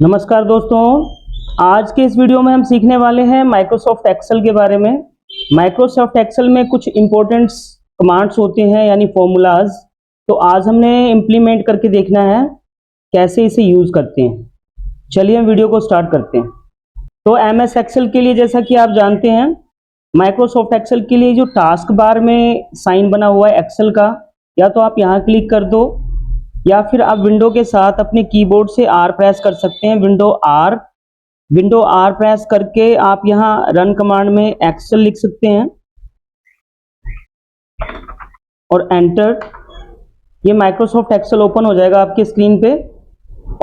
नमस्कार दोस्तों, आज के इस वीडियो में हम सीखने वाले हैं माइक्रोसॉफ्ट एक्सेल के बारे में। माइक्रोसॉफ्ट एक्सेल में कुछ इंपॉर्टेंट कमांड्स होते हैं यानी फॉर्मूलाज, तो आज हमने इम्प्लीमेंट करके देखना है कैसे इसे यूज़ करते हैं। चलिए हम वीडियो को स्टार्ट करते हैं। तो एमएस एक्सेल के लिए जैसा कि आप जानते हैं, माइक्रोसॉफ्ट एक्सेल के लिए जो टास्क बार में साइन बना हुआ है एक्सेल का, या तो आप यहाँ क्लिक कर दो या फिर आप विंडो के साथ अपने कीबोर्ड से आर प्रेस कर सकते हैं। विंडो आर प्रेस करके आप यहाँ रन कमांड में एक्सेल लिख सकते हैं और एंटर। ये माइक्रोसॉफ्ट एक्सेल ओपन हो जाएगा आपके स्क्रीन पे।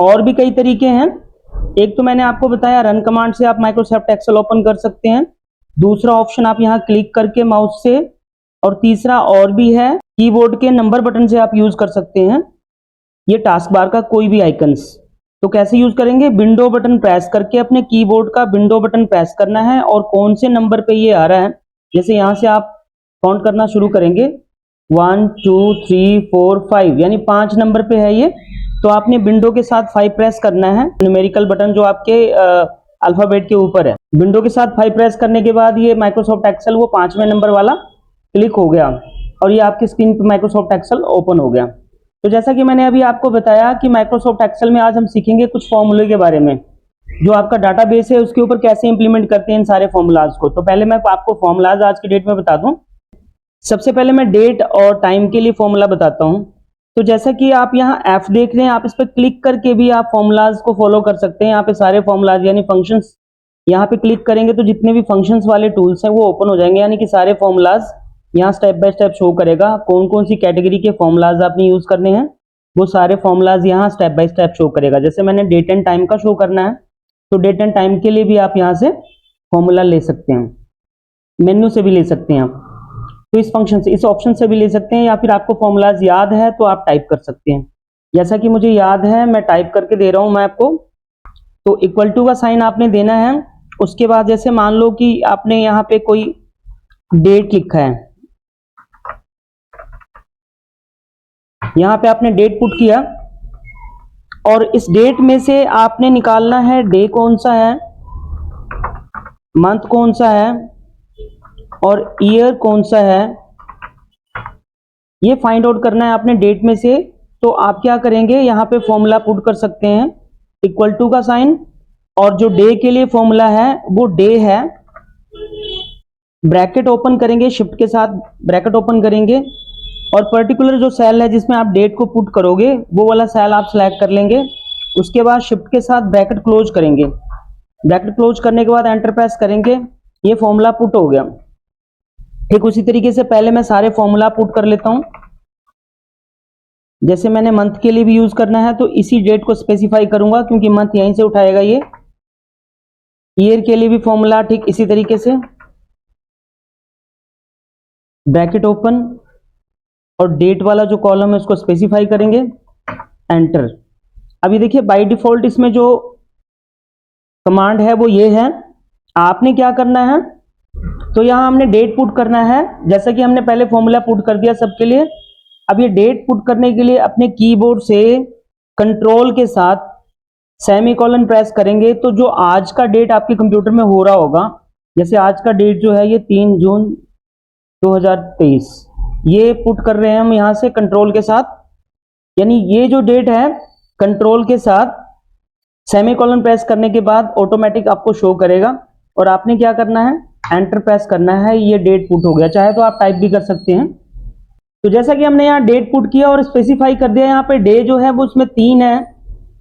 और भी कई तरीके हैं। एक तो मैंने आपको बताया रन कमांड से आप माइक्रोसॉफ्ट एक्सेल ओपन कर सकते हैं। दूसरा ऑप्शन आप यहाँ क्लिक करके माउस से, और तीसरा और भी है, कीबोर्ड के नंबर बटन से आप यूज कर सकते हैं ये टास्क बार का कोई भी आइकन्स। तो कैसे यूज करेंगे? विंडो बटन प्रेस करके अपने कीबोर्ड का विंडो बटन प्रेस करना है और कौन से नंबर पे ये आ रहा है, जैसे यहाँ से आप काउंट करना शुरू करेंगे 1 2 3 4 5, यानी 5 नंबर पे है ये, तो आपने विंडो के साथ 5 प्रेस करना है। न्यूमेरिकल बटन जो आपके अल्फाबेट के ऊपर है, विंडो के साथ 5 प्रेस करने के बाद ये माइक्रोसॉफ्ट एक्सेल वो 5वें नंबर वाला क्लिक हो गया और ये आपकी स्क्रीन पे माइक्रोसॉफ्ट एक्सेल ओपन हो गया। तो जैसा कि मैंने अभी आपको बताया कि माइक्रोसॉफ्ट एक्सेल में आज हम सीखेंगे कुछ फॉर्मूले के बारे में, जो आपका डाटाबेस है उसके ऊपर कैसे इंप्लीमेंट करते हैं इन सारे फॉर्मूलाज को। तो पहले मैं आपको फॉर्मूलाज आज की डेट में बता दूं। सबसे पहले मैं डेट और टाइम के लिए फॉर्मूला बताता हूं। तो जैसा कि आप यहाँ F देख रहे हैं, आप इस पर क्लिक करके भी आप फॉर्मूलाज को फॉलो कर सकते हैं। यहाँ पे सारे फॉर्मूलाज यानी फंक्शंस, यहाँ पे क्लिक करेंगे तो जितने भी फंक्शंस वाले टूल्स हैं वो ओपन हो जाएंगे, यानी कि सारे फॉर्मूलाज यहाँ स्टेप बाय स्टेप शो करेगा। कौन कौन सी कैटेगरी के फॉर्मूलाज आपने यूज करने हैं वो सारे फॉर्मूलाज यहाँ स्टेप बाय स्टेप शो करेगा। जैसे मैंने डेट एंड टाइम का शो करना है, तो डेट एंड टाइम के लिए भी आप यहाँ से फॉर्मूला ले सकते हैं, मेन्यू से भी ले सकते हैं आप, तो इस फंक्शन से, इस ऑप्शन से भी ले सकते हैं, या फिर आपको फॉर्मूलाज याद है तो आप टाइप कर सकते हैं। जैसा कि मुझे याद है मैं टाइप करके दे रहा हूं मैं आपको। तो इक्वल टू का साइन आपने देना है। उसके बाद जैसे मान लो कि आपने यहाँ पे कोई डेट लिखा है, यहाँ पे आपने डेट पुट किया और इस डेट में से आपने निकालना है डे कौन सा है, मंथ कौन सा है और ईयर कौन सा है, ये फाइंड आउट करना है आपने डेट में से। तो आप क्या करेंगे, यहाँ पे फॉर्मूला पुट कर सकते हैं इक्वल टू का साइन, और जो डे के लिए फॉर्मूला है वो डे है, ब्रैकेट ओपन करेंगे, शिफ्ट के साथ ब्रैकेट ओपन करेंगे और पर्टिकुलर जो सेल है जिसमें आप डेट को पुट करोगे वो वाला सेल आप सिलेक्ट कर लेंगे। उसके बाद शिफ्ट के साथ ब्रैकेट क्लोज करेंगे। ब्रैकेट क्लोज करने के बाद एंटर प्रेस करेंगे, ये फॉर्मूला पुट हो गया। ठीक उसी तरीके से पहले मैं सारे फॉर्मूला पुट कर लेता हूं। जैसे मैंने मंथ के लिए भी यूज करना है तो इसी डेट को स्पेसिफाई करूंगा क्योंकि मंथ यहीं से उठाएगा ये। ईयर के लिए भी फॉर्मूला ठीक इसी तरीके से, ब्रैकेट ओपन और डेट वाला जो कॉलम है उसको स्पेसिफाई करेंगे, एंटर। अभी देखिए बाय डिफॉल्ट इसमें जो कमांड है वो ये है। आपने क्या करना है, तो यहां हमने डेट पुट करना है, जैसा कि हमने पहले फॉर्मूला पुट कर दिया सबके लिए। अब ये डेट पुट करने के लिए अपने कीबोर्ड से कंट्रोल के साथ सेमीकोलन प्रेस करेंगे, तो जो आज का डेट आपके कंप्यूटर में हो रहा होगा, जैसे आज का डेट जो है ये 3 जून 2023, ये पुट कर रहे हैं हम यहां से कंट्रोल के साथ, यानी ये जो डेट है कंट्रोल के साथ सेमीकोलन प्रेस करने के बाद ऑटोमेटिक आपको शो करेगा। और आपने क्या करना है, एंटर प्रेस करना है, ये डेट पुट हो गया। चाहे तो आप टाइप भी कर सकते हैं। तो जैसा कि हमने यहाँ डेट पुट किया और स्पेसिफाई कर दिया, यहाँ पे डे जो है वो उसमें 3 है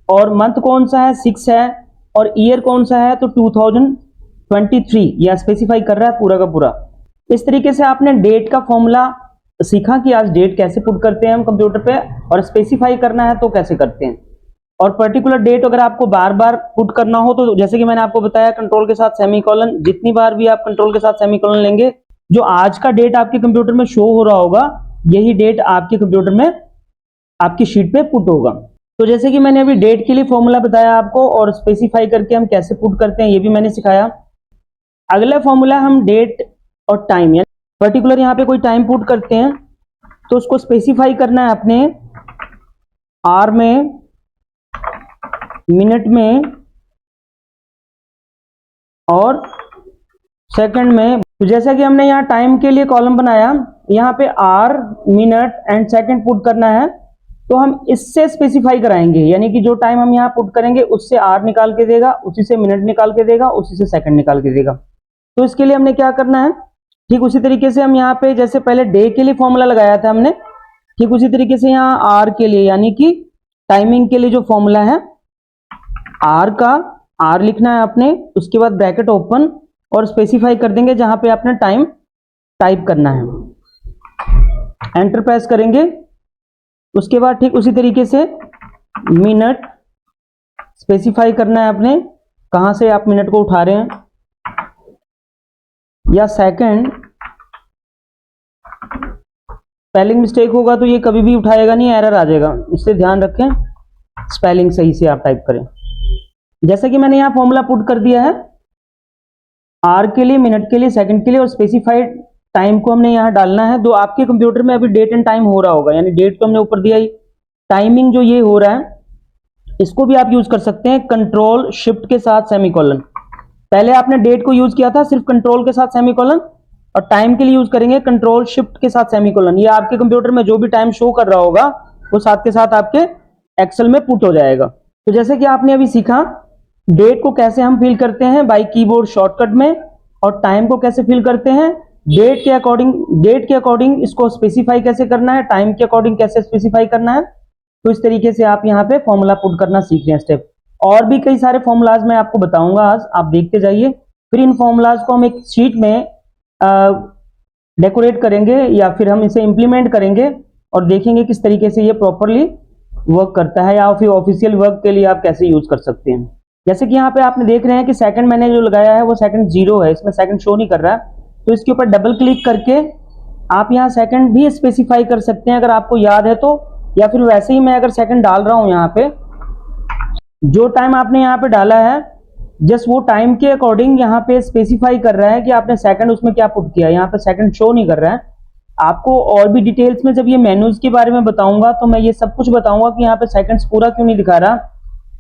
और मंथ कौन सा है 6 है और ईयर कौन सा है तो 2023 यह स्पेसिफाई कर रहा है पूरा का पूरा। इस तरीके से आपने डेट का फॉर्मूला सीखा कि आज डेट कैसे पुट करते हैं हम कंप्यूटर पे, और स्पेसिफाई करना है तो कैसे करते हैं। और पर्टिकुलर डेट अगर आपको बार बार पुट करना हो तो जैसे कि मैंने आपको बताया कंट्रोल के साथ सेमीकोलन, जितनी बार भी आप कंट्रोल के साथ सेमीकोलन लेंगे, जो आज का डेट आपके कंप्यूटर में शो हो रहा होगा यही डेट आपके कंप्यूटर में आपकी शीट पे पुट होगा। तो जैसे कि मैंने अभी डेट के लिए फॉर्मूला बताया आपको, और स्पेसिफाई करके हम कैसे पुट करते हैं ये भी मैंने सिखाया। अगला फॉर्मूला हम डेट और टाइम, यानी पर्टिकुलर यहाँ पे कोई टाइम पुट करते हैं तो उसको स्पेसिफाई करना है अपने आर में, मिनट में और सेकंड में। तो जैसा कि हमने यहाँ टाइम के लिए कॉलम बनाया, यहाँ पे hour, minute and second put करना है, तो हम इससे स्पेसिफाई कराएंगे, यानी कि जो टाइम हम यहाँ पुट करेंगे उससे आवर निकाल के देगा, उसी से मिनट निकाल के देगा, उसी से सेकंड निकाल के देगा। तो इसके लिए हमने क्या करना है, ठीक उसी तरीके से हम यहाँ पे जैसे पहले डे के लिए फॉर्मूला लगाया था हमने, ठीक उसी तरीके से यहाँ आवर के लिए यानी कि टाइमिंग के लिए जो फॉर्मूला है, आर का आर लिखना है आपने, उसके बाद ब्रैकेट ओपन और स्पेसिफाई कर देंगे जहां पे आपने टाइम टाइप करना है, एंटर प्रेस करेंगे। उसके बाद ठीक उसी तरीके से मिनट स्पेसिफाई करना है आपने, कहां से आप मिनट को उठा रहे हैं, या सेकंड। स्पेलिंग मिस्टेक होगा तो ये कभी भी उठाएगा नहीं, एरर आ जाएगा, इससे ध्यान रखें, स्पेलिंग सही से आप टाइप करें। जैसा कि मैंने यहाँ फॉर्मूला पुट कर दिया है, आर के लिए, मिनट के लिए, सेकंड के लिए, और स्पेसिफाइड टाइम को हमने यहाँ डालना है। तो आपके कंप्यूटर में अभी डेट एंड टाइम हो रहा होगा, यानी डेट तो हमने ऊपर दिया ही, टाइमिंग जो ये हो रहा है इसको भी आप यूज कर सकते हैं कंट्रोल शिफ्ट के साथ सेमीकोलन। पहले आपने डेट को यूज किया था सिर्फ कंट्रोल के साथ सेमीकोलन, और टाइम के लिए यूज करेंगे कंट्रोल शिफ्ट के साथ सेमीकोलन। ये आपके कंप्यूटर में जो भी टाइम शो कर रहा होगा वो साथ के साथ आपके एक्सेल में पुट हो जाएगा। तो जैसे कि आपने अभी सीखा डेट को कैसे हम फिल करते हैं बाय कीबोर्ड शॉर्टकट में, और टाइम को कैसे फिल करते हैं डेट के अकॉर्डिंग इसको स्पेसिफाई कैसे करना है, टाइम के अकॉर्डिंग कैसे स्पेसिफाई करना है। तो इस तरीके से आप यहाँ पे फॉर्मूला पुट करना सीख रहे हैं स्टेप। और भी कई सारे फॉर्मूलाज मैं आपको बताऊंगा आज, आप देखते जाइए। फिर इन फॉर्मूलाज को हम एक शीट में डेकोरेट करेंगे या फिर हम इसे इंप्लीमेंट करेंगे और देखेंगे किस तरीके से ये प्रॉपरली वर्क करता है, या फिर ऑफिशियल वर्क के लिए आप कैसे यूज कर सकते हैं। जैसे कि यहाँ पे आपने देख रहे हैं कि सेकंड मैंने जो लगाया है वो सेकंड 0 है, इसमें सेकंड शो नहीं कर रहा है। तो इसके ऊपर डबल क्लिक करके आप यहाँ सेकंड भी स्पेसिफाई कर सकते हैं अगर आपको याद है तो, या फिर वैसे ही मैं अगर सेकंड डाल रहा हूँ यहाँ पे, जो टाइम आपने यहाँ पे डाला है जस्ट वो टाइम के अकॉर्डिंग यहाँ पे स्पेसिफाई कर रहा है कि आपने सेकंड उसमें क्या पुट किया। यहाँ पे सेकंड शो नहीं कर रहा है। आपको और भी डिटेल्स में जब ये मेन्यूज के बारे में बताऊंगा तो मैं ये सब कुछ बताऊंगा कि यहाँ पे सेकंड्स पूरा क्यों नहीं दिखा रहा।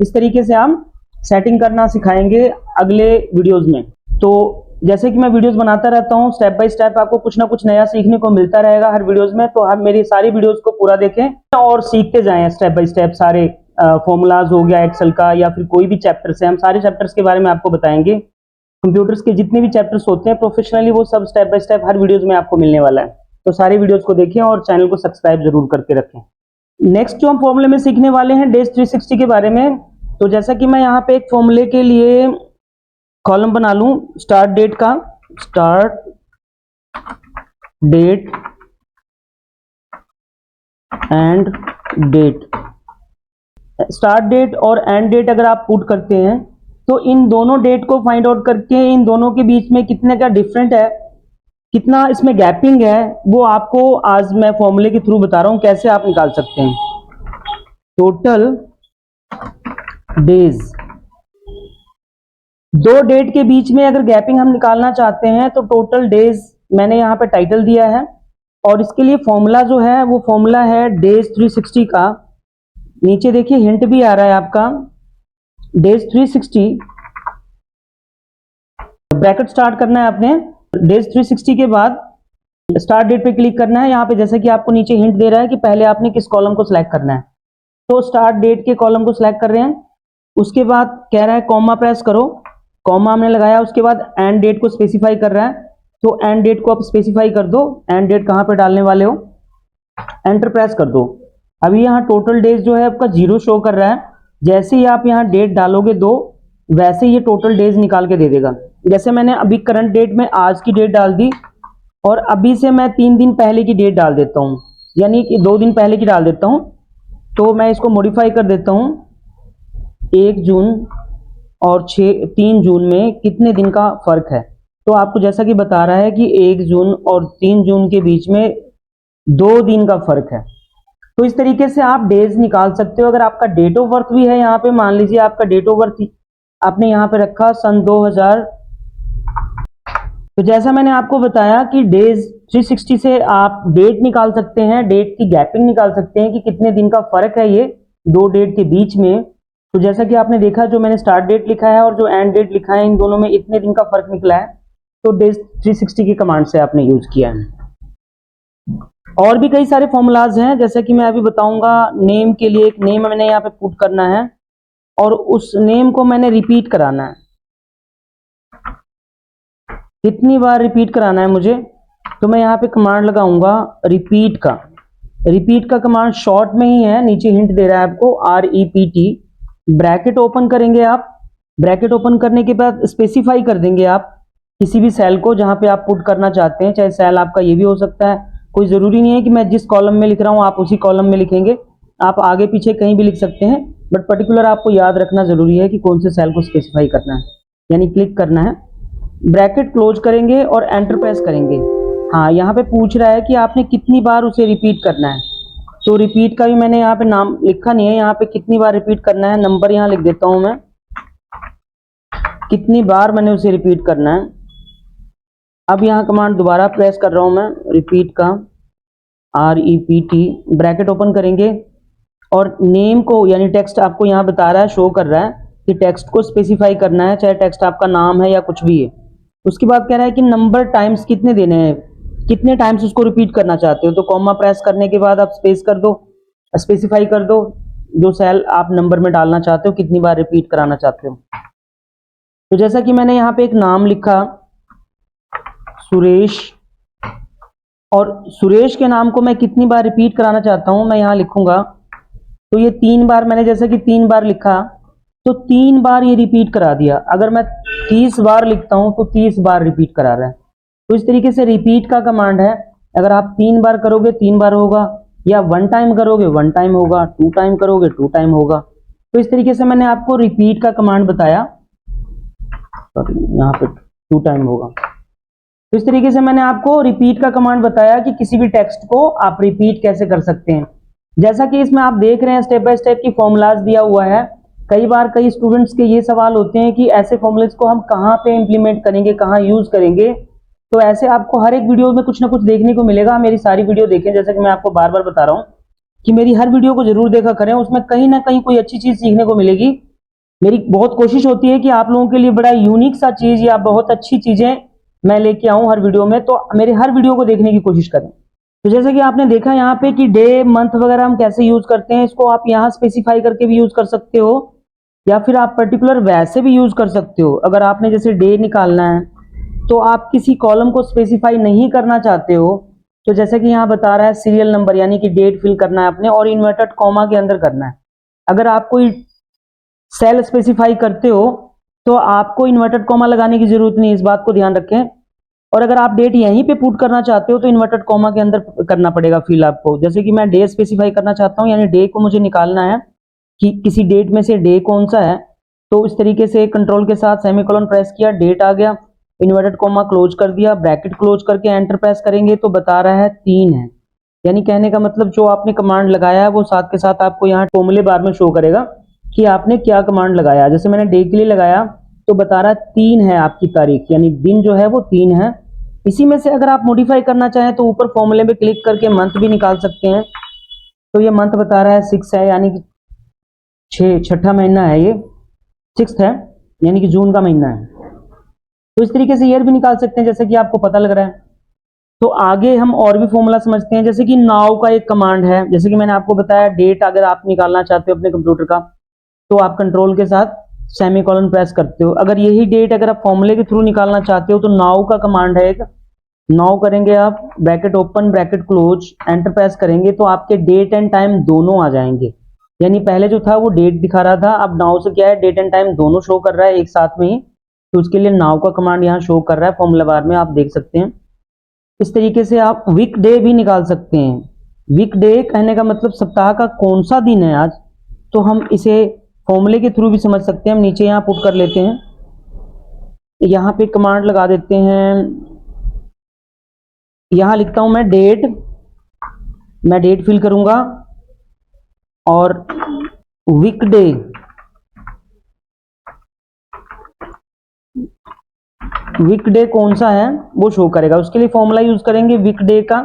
इस तरीके से हम सेटिंग करना सिखाएंगे अगले वीडियोज में। तो जैसे कि मैं वीडियोस बनाता रहता हूँ, स्टेप बाय स्टेप आपको कुछ ना कुछ नया सीखने को मिलता रहेगा हर वीडियोस में। तो आप मेरी सारी वीडियोस को पूरा देखें और सीखते जाएं स्टेप बाय स्टेप। सारे फॉर्मूलाज हो गया एक्सेल का या फिर कोई भी चैप्टर से, हम सारे चैप्टर्स के बारे में आपको बताएंगे। कंप्यूटर्स के जितने भी चैप्टर्स होते हैं प्रोफेशनली, वो सब step by step her videos में आपको मिलने वाला है। तो सारी वीडियोज को देखें और चैनल को सब्सक्राइब जरूर करके रखें। नेक्स्ट जो हम फॉर्मूले में सीखने वाले हैं डेज 360 के बारे में। तो जैसा कि मैं यहाँ पे एक फॉर्मूले के लिए कॉलम बना लूं स्टार्ट डेट का, start date end date. Start date और एंड डेट अगर आप पुट करते हैं तो इन दोनों डेट को फाइंड आउट करके इन दोनों के बीच में कितने का डिफरेंट है, कितना इसमें गैपिंग है, वो आपको आज मैं फॉर्मूले के थ्रू बता रहा हूं कैसे आप निकाल सकते हैं। टोटल डेज, दो डेट के बीच में अगर गैपिंग हम निकालना चाहते हैं तो टोटल डेज मैंने यहाँ पे टाइटल दिया है, और इसके लिए फॉर्मूला जो है वो फॉर्मूला है डेज 360 का। नीचे देखिए हिंट भी आ रहा है आपका, डेज 360 ब्रैकेट स्टार्ट करना है आपने। डेज 360 के बाद स्टार्ट डेट पे क्लिक करना है। यहाँ पे जैसे कि आपको नीचे हिंट दे रहा है कि पहले आपने किस कॉलम को सिलेक्ट करना है, तो स्टार्ट डेट के कॉलम को सिलेक्ट कर रहे हैं। उसके बाद कह रहा है कॉमा प्रेस करो, कॉमा हमने लगाया। उसके बाद एंड डेट को स्पेसिफाई कर रहा है, तो एंड डेट को आप स्पेसिफाई कर दो, एंड डेट कहाँ पे डालने वाले हो, एंटर प्रेस कर दो। अभी यहाँ टोटल डेज जो है आपका 0 शो कर रहा है। जैसे ही आप यहाँ डेट डालोगे 2, वैसे ये टोटल डेज निकाल के दे देगा। जैसे मैंने अभी करंट डेट में आज की डेट डाल दी, और अभी से मैं 3 दिन पहले की डेट डाल देता हूँ, यानी कि 2 दिन पहले की डाल देता हूँ। तो मैं इसको मॉडिफाई कर देता हूँ, 1 जून और 3 जून में कितने दिन का फर्क है। तो आपको जैसा कि बता रहा है कि 1 जून और 3 जून के बीच में 2 दिन का फर्क है। तो इस तरीके से आप डेज निकाल सकते हो। अगर आपका डेट ऑफ बर्थ भी है यहाँ पे, मान लीजिए आपका डेट ऑफ बर्थ आपने यहाँ पे रखा सन 2000, तो जैसा मैंने आपको बताया कि डेज 360 से आप डेट निकाल सकते हैं, डेट की गैपिंग निकाल सकते हैं कि कितने दिन का फर्क है ये 2 डेट के बीच में। तो जैसा कि आपने देखा, जो मैंने स्टार्ट डेट लिखा है और जो एंड डेट लिखा है, इन दोनों में इतने दिन का फर्क निकला है। तो डेज 360 की कमांड से आपने यूज किया है। और भी कई सारे फॉर्मूलाज हैं, जैसे कि मैं अभी बताऊंगा। नेम के लिए एक नेम मैंने यहाँ पे पुट करना है और उस नेम को मैंने रिपीट कराना है। कितनी बार रिपीट कराना है मुझे, तो मैं यहाँ पे कमांड लगाऊंगा रिपीट का। रिपीट का कमांड शॉर्ट में ही है, नीचे हिंट दे रहा है आपको, REPT। ब्रैकेट ओपन करेंगे आप। ब्रैकेट ओपन करने के बाद स्पेसिफाई कर देंगे आप किसी भी सेल को जहां पे आप पुट करना चाहते हैं। चाहे सेल आपका ये भी हो सकता है, कोई जरूरी नहीं है कि मैं जिस कॉलम में लिख रहा हूं आप उसी कॉलम में लिखेंगे। आप आगे पीछे कहीं भी लिख सकते हैं, बट पर्टिकुलर आपको याद रखना जरूरी है कि कौन से सेल को स्पेसिफाई करना है, यानी क्लिक करना है। ब्रैकेट क्लोज करेंगे और एंटर प्रेस करेंगे। हाँ, यहाँ पे पूछ रहा है कि आपने कितनी बार उसे रिपीट करना है। तो रिपीट का भी मैंने यहाँ पे नाम लिखा नहीं है, यहाँ पे कितनी बार रिपीट करना है, नंबर यहाँ लिख देता हूं मैं, कितनी बार मैंने उसे रिपीट करना है। अब यहाँ कमांड दोबारा प्रेस कर रहा हूं मैं, रिपीट का REPT। ब्रैकेट ओपन करेंगे और नेम को, यानी टेक्स्ट आपको यहाँ बता रहा है, शो कर रहा है कि टेक्स्ट को स्पेसिफाई करना है, चाहे टेक्स्ट आपका नाम है या कुछ भी है। उसके बाद कह रहा है कि नंबर टाइम्स कितने देने हैं, कितने टाइम्स उसको रिपीट करना चाहते हो। तो कॉमा प्रेस करने के बाद आप स्पेस कर दो, स्पेसिफाई कर दो जो सेल आप नंबर में डालना चाहते हो, कितनी बार रिपीट कराना चाहते हो। तो जैसा कि मैंने यहाँ पे एक नाम लिखा, सुरेश, और सुरेश के नाम को मैं कितनी बार रिपीट कराना चाहता हूं, मैं यहां लिखूंगा। तो ये 3 बार मैंने जैसा कि 3 बार लिखा, तो 3 बार ये रिपीट करा दिया। अगर मैं 30 बार लिखता हूं तो 30 बार रिपीट करा रहा है। तो इस तरीके से रिपीट का कमांड है। अगर आप 3 बार करोगे 3 बार होगा, या 1 टाइम करोगे 1 टाइम होगा, 2 टाइम करोगे 2 टाइम होगा। तो इस तरीके से मैंने आपको रिपीट का कमांड बताया। यहाँ पे 2 टाइम होगा। तो इस तरीके से मैंने आपको रिपीट का कमांड बताया कि किसी भी टेक्स्ट को आप रिपीट कैसे कर सकते हैं। जैसा कि इसमें आप देख रहे हैं, स्टेप बाय स्टेप की फॉर्मूलाज दिया हुआ है। कई बार कई स्टूडेंट्स के ये सवाल होते हैं कि ऐसे फॉर्मूलेस को हम कहाँ पे इंप्लीमेंट करेंगे, कहाँ यूज करेंगे। तो ऐसे आपको हर एक वीडियो में कुछ ना कुछ देखने को मिलेगा। मेरी सारी वीडियो देखें, जैसा कि मैं आपको बार बार बता रहा हूँ कि मेरी हर वीडियो को जरूर देखा करें, उसमें कहीं ना कहीं कोई अच्छी चीज सीखने को मिलेगी। मेरी बहुत कोशिश होती है कि आप लोगों के लिए बड़ा यूनिक सा चीज या बहुत अच्छी चीजें मैं लेके आऊं हर वीडियो में। तो मेरे हर वीडियो को देखने की कोशिश करें। तो जैसे कि आपने देखा यहाँ पे कि डे, मंथ वगैरह हम कैसे यूज करते हैं, इसको आप यहाँ स्पेसिफाई करके भी यूज कर सकते हो, या फिर आप पर्टिकुलर वैसे भी यूज कर सकते हो। अगर आपने जैसे डे निकालना है तो आप किसी कॉलम को स्पेसिफाई नहीं करना चाहते हो, तो जैसे कि यहाँ बता रहा है सीरियल नंबर, यानी कि डेट फिल करना है आपने और इन्वर्टेड कॉमा के अंदर करना है। अगर आप कोई सेल स्पेसिफाई करते हो तो आपको इन्वर्टेड कॉमा लगाने की जरूरत नहीं, इस बात को ध्यान रखें। और अगर आप डेट यहीं पे पुट करना चाहते हो तो इन्वर्टेड कॉमा के अंदर करना पड़ेगा फिल आपको। जैसे कि मैं डे स्पेसिफाई करना चाहता हूं, यानी डे को मुझे निकालना है कि किसी डेट में से डे कौन सा है। तो इस तरीके से कंट्रोल के साथ सेमीकोलन प्रेस किया, डेट आ गया, इन्वर्टेड कॉमा क्लोज कर दिया, ब्रैकेट क्लोज करके एंटर प्रेस करेंगे तो बता रहा है 3 है। यानी कहने का मतलब जो आपने कमांड लगाया है वो साथ के साथ आपको यहाँ फॉर्मूले बार में शो करेगा कि आपने क्या कमांड लगाया। जैसे मैंने डे के लिए लगाया तो बता रहा है 3 है आपकी तारीख, यानी दिन जो है वो 3 है। इसी में से अगर आप मॉडिफाई करना चाहें तो ऊपर फॉर्मूले में क्लिक करके मंथ भी निकाल सकते हैं। तो ये मंथ बता रहा है 6 है, यानी कि छठा महीना है, ये 6 है, यानी कि जून का महीना है। तो इस तरीके से ईयर भी निकाल सकते हैं, जैसे कि आपको पता लग रहा है। तो आगे हम और भी फॉर्मूला समझते हैं, जैसे कि नाउ का एक कमांड है। जैसे कि मैंने आपको बताया डेट अगर आप निकालना चाहते हो अपने कंप्यूटर का तो आप कंट्रोल के साथ सेमीकोलन प्रेस करते हो। अगर यही डेट अगर आप फॉर्मूले के थ्रू निकालना चाहते हो तो नाउ का कमांड है एक। नाउ करेंगे आप, bracket open bracket close, enter press करेंगे तो आपके डेट एंड टाइम दोनों आ जाएंगे। यानी पहले जो था वो डेट दिखा रहा था, अब नाउ से क्या है डेट एंड टाइम दोनों शो कर रहा है एक साथ में ही। तो उसके लिए नाउ का कमांड यहाँ शो कर रहा है, फॉर्मूला बार में आप देख सकते हैं। इस तरीके से आप वीक डे भी निकाल सकते हैं। वीक डे कहने का मतलब सप्ताह का कौन सा दिन है आज, तो हम इसे फॉर्मूले के थ्रू भी समझ सकते हैं। हम नीचे यहाँ पुट कर लेते हैं, यहाँ पे कमांड लगा देते हैं। यहाँ लिखता हूं मैं डेट, मैं डेट फिल करूंगा और वीकडे, वीकडे कौन सा है वो शो करेगा। उसके लिए फॉर्मूला यूज करेंगे वीकडे का।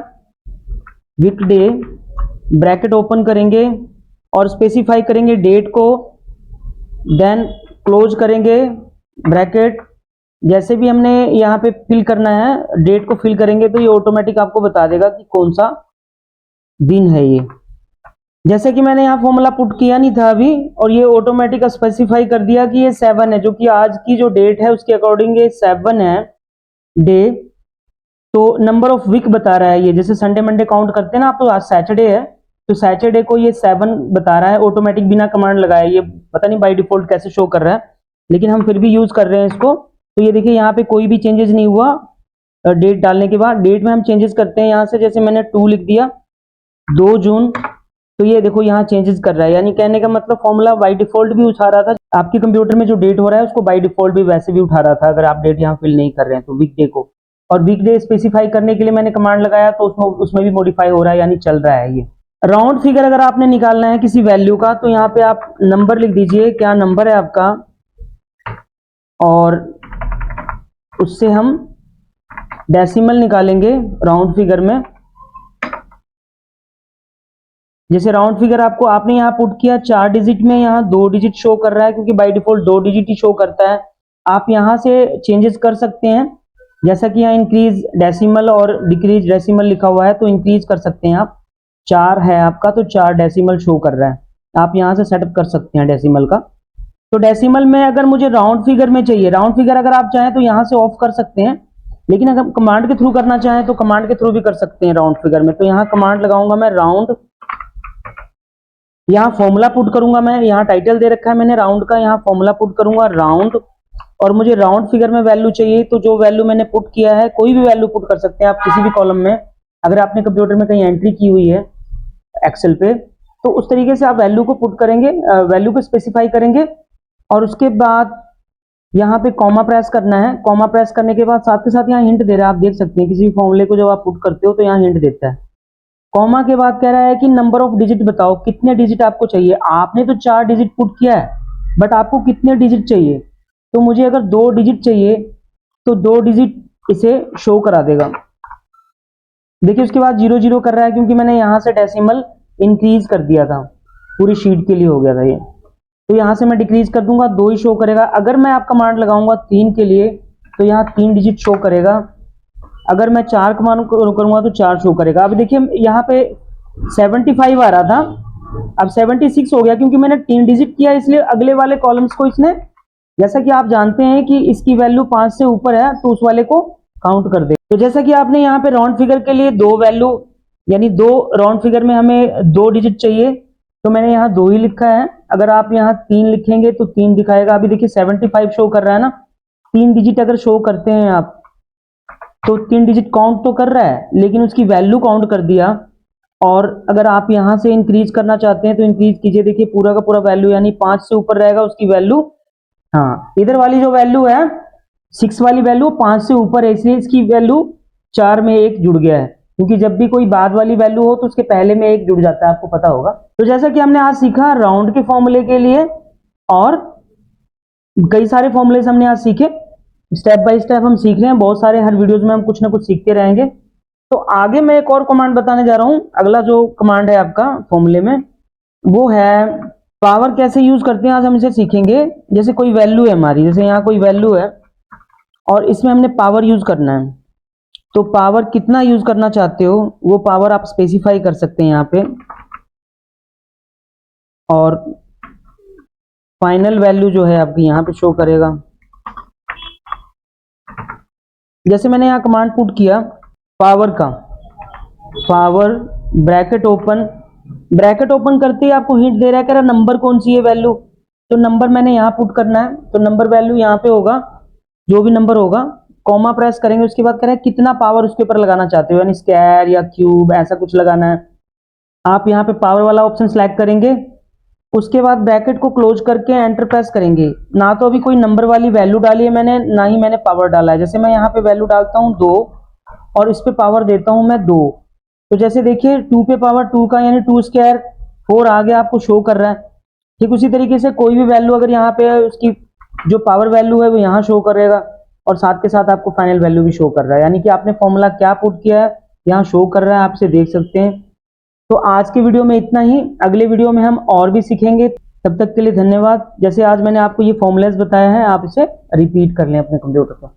वीकडे ब्रैकेट ओपन करेंगे और स्पेसिफाई करेंगे डेट को देन क्लोज करेंगे ब्रैकेट। जैसे भी हमने यहाँ पे फिल करना है, डेट को फिल करेंगे तो ये ऑटोमेटिक आपको बता देगा कि कौन सा दिन है ये। जैसे कि मैंने यहाँ फॉर्मूला पुट किया नहीं था अभी, और ये ऑटोमेटिक स्पेसिफाई कर दिया कि ये 7 है, जो कि आज की जो डेट है उसके अकॉर्डिंग ये 7 है डे। तो नंबर ऑफ वीक बता रहा है ये, जैसे संडे मंडे काउंट करते हैं ना आप, तो आज सैटरडे है तो सैटरडे को ये 7 बता रहा है ऑटोमेटिक, बिना कमांड लगाए। ये पता नहीं बाय डिफॉल्ट कैसे शो कर रहा है, लेकिन हम फिर भी यूज कर रहे हैं इसको। तो ये देखिए यहाँ पे कोई भी चेंजेस नहीं हुआ डेट डालने के बाद। डेट में हम चेंजेस करते हैं यहाँ से, जैसे मैंने 2 लिख दिया 2 जून, तो ये देखो यहाँ चेंजेस कर रहा है। यानी कहने का मतलब फॉर्मूला बाय डिफॉल्ट भी उठा रहा था, आपके कंप्यूटर में जो डेट हो रहा है उसको बाय डिफॉल्ट भी वैसे भी उठा रहा था, अगर आप डेट यहाँ फिल नहीं कर रहे हैं तो वीकडे को। और वीकडे स्पेसिफाई करने के लिए मैंने कमांड लगाया तो उसमें भी मॉडिफाई हो रहा है, यानी चल रहा है ये। राउंड फिगर अगर आपने निकालना है किसी वैल्यू का, तो यहाँ पे आप नंबर लिख दीजिए, क्या नंबर है आपका, और उससे हम डेसिमल निकालेंगे राउंड फिगर में। जैसे राउंड फिगर आपको आपने यहाँ पुट किया 4 डिजिट में, यहाँ 2 डिजिट शो कर रहा है क्योंकि by default 2 digit he show करता है। आप यहाँ से चेंजेस कर सकते हैं, जैसा कि यहाँ इंक्रीज डेसिमल और डिक्रीज डेसिमल लिखा हुआ है, तो इंक्रीज कर सकते हैं आप। 4 है आपका तो 4 डेसिमल शो कर रहा है, आप यहाँ से सेटअप कर सकते हैं डेसिमल का। तो डेसिमल में अगर मुझे राउंड फिगर में चाहिए, राउंड फिगर अगर आप चाहें तो यहाँ से ऑफ कर सकते हैं, लेकिन अगर कमांड के थ्रू करना चाहें तो कमांड के थ्रू भी कर सकते हैं राउंड फिगर में। तो यहाँ कमांड लगाऊंगा मैं राउंड, यहाँ फॉर्मूला पुट करूंगा मैं, यहाँ टाइटल दे रखा है मैंने राउंड का, यहाँ फॉर्मूला पुट करूंगा राउंड, और मुझे राउंड फिगर में वैल्यू चाहिए। तो जो वैल्यू मैंने पुट किया है, कोई भी वैल्यू पुट कर सकते हैं आप किसी भी कॉलम में, अगर आपने कंप्यूटर में कहीं एंट्री की हुई है एक्सेल पे, तो उस तरीके से आप वैल्यू को पुट करेंगे, वैल्यू को स्पेसिफाई करेंगे। और उसके बाद यहाँ पे कॉमा प्रेस करना है। कॉमा प्रेस करने के बाद साथ के साथ यहाँ हिंट दे रहा है, आप देख सकते हैं किसी भी फॉर्मूले को जब आप पुट करते हो तो यहाँ हिंट देता है। कॉमा के बाद कह रहा है कि नंबर ऑफ डिजिट बताओ, कितने डिजिट आपको चाहिए। आपने तो 4 डिजिट पुट किया है, बट आपको कितने डिजिट चाहिए। तो मुझे अगर 2 डिजिट चाहिए तो 2 डिजिट इसे शो करा देगा। देखिए उसके बाद 0 0 कर रहा है, क्योंकि मैंने यहाँ से डेसिमल इंक्रीज कर दिया था, पूरी शीट के लिए हो गया था ये। तो यहाँ से मैं डिक्रीज कर दूंगा, 2 ही शो करेगा। अगर मैं आप कमांड लगाऊंगा 3 के लिए, तो यहाँ 3 डिजिट शो करेगा। अगर मैं 4 कमांड करूंगा तो 4 शो करेगा। अब देखिए यहाँ पे 75 आ रहा था, अब 76 हो गया, क्योंकि मैंने 3 डिजिट किया, इसलिए अगले वाले कॉलम्स को इसने, जैसा कि आप जानते हैं कि इसकी वैल्यू 5 से ऊपर है तो उस वाले को काउंट कर दे। तो जैसा कि आपने यहाँ पे राउंड फिगर के लिए 2 वैल्यू, यानी 2 राउंड फिगर में हमें 2 डिजिट चाहिए, तो मैंने यहाँ 2 ही लिखा है। अगर आप यहाँ 3 लिखेंगे तो 3 दिखाएगा। अभी देखिए 75 शो कर रहा है ना, 3 डिजिट अगर शो करते हैं आप तो 3 डिजिट काउंट तो कर रहा है, लेकिन उसकी वैल्यू काउंट कर दिया। और अगर आप यहाँ से इंक्रीज करना चाहते हैं तो इंक्रीज कीजिए, देखिए पूरा का पूरा वैल्यू, यानी 5 से ऊपर रहेगा उसकी वैल्यू। हाँ, इधर वाली जो वैल्यू है 6 वाली वैल्यू 5 से ऊपर है, इसलिए इसकी वैल्यू 4 में 1 जुड़ गया है, क्योंकि जब भी कोई बाद वाली वैल्यू हो तो उसके पहले में 1 जुड़ जाता है, आपको पता होगा। तो जैसा कि हमने आज सीखा राउंड के फॉर्मूले के लिए, और कई सारे फॉर्मूले हमने आज सीखे, स्टेप बाय स्टेप हम सीख रहे हैं, बहुत सारे, हर वीडियोस में हम कुछ ना कुछ सीखते रहेंगे। तो आगे मैं एक और कमांड बताने जा रहा हूं। अगला जो कमांड है आपका फॉर्मूले में, वो है पावर। कैसे यूज करते हैं आज हम इसे सीखेंगे। जैसे कोई वैल्यू है हमारी, जैसे यहाँ कोई वैल्यू है और इसमें हमने पावर यूज करना है, तो पावर कितना यूज करना चाहते हो वो पावर आप स्पेसिफाई कर सकते हैं यहाँ पे, और फाइनल वैल्यू जो है आपकी यहाँ पे शो करेगा। जैसे मैंने यहाँ कमांड पुट किया पावर का, power bracket open, bracket open करते ही आपको हिंट दे रहा है, कह रहा नंबर कौन सी है वैल्यू, तो नंबर मैंने यहाँ पुट करना है, तो नंबर वैल्यू यहाँ पे होगा, जो भी नंबर होगा। कॉमा प्रेस करेंगे, उसके बाद कह रहा है कितना पावर उसके ऊपर लगाना चाहते हो, यानी स्क्वायर या क्यूब ऐसा कुछ लगाना है। आप यहाँ पे पावर वाला ऑप्शन सिलेक्ट करेंगे, उसके बाद ब्रैकेट को क्लोज करके एंटर प्रेस करेंगे। ना तो अभी कोई नंबर वाली वैल्यू डाली है मैंने, ना ही मैंने पावर डाला है। जैसे मैं यहाँ पे वैल्यू डालता हूँ 2 और इस पे पावर देता हूँ मैं 2, तो जैसे देखिए 2 पे पावर 2 का, यानी 2 स्क्वायर 4 आगे आपको शो कर रहा है। ठीक उसी तरीके से कोई भी वैल्यू अगर यहाँ पे उसकी जो पावर वैल्यू है वो यहाँ शो करेगा, और साथ के साथ आपको फाइनल वैल्यू भी शो कर रहा है, यानी कि आपने फॉर्मूला क्या पुट किया है यहाँ शो कर रहा है, आप इसे देख सकते हैं। तो आज के वीडियो में इतना ही, अगले वीडियो में हम और भी सीखेंगे। तब तक के लिए धन्यवाद। जैसे आज मैंने आपको ये फॉर्मूलाज बताया है, आप इसे रिपीट कर लें अपने कंप्यूटर पर।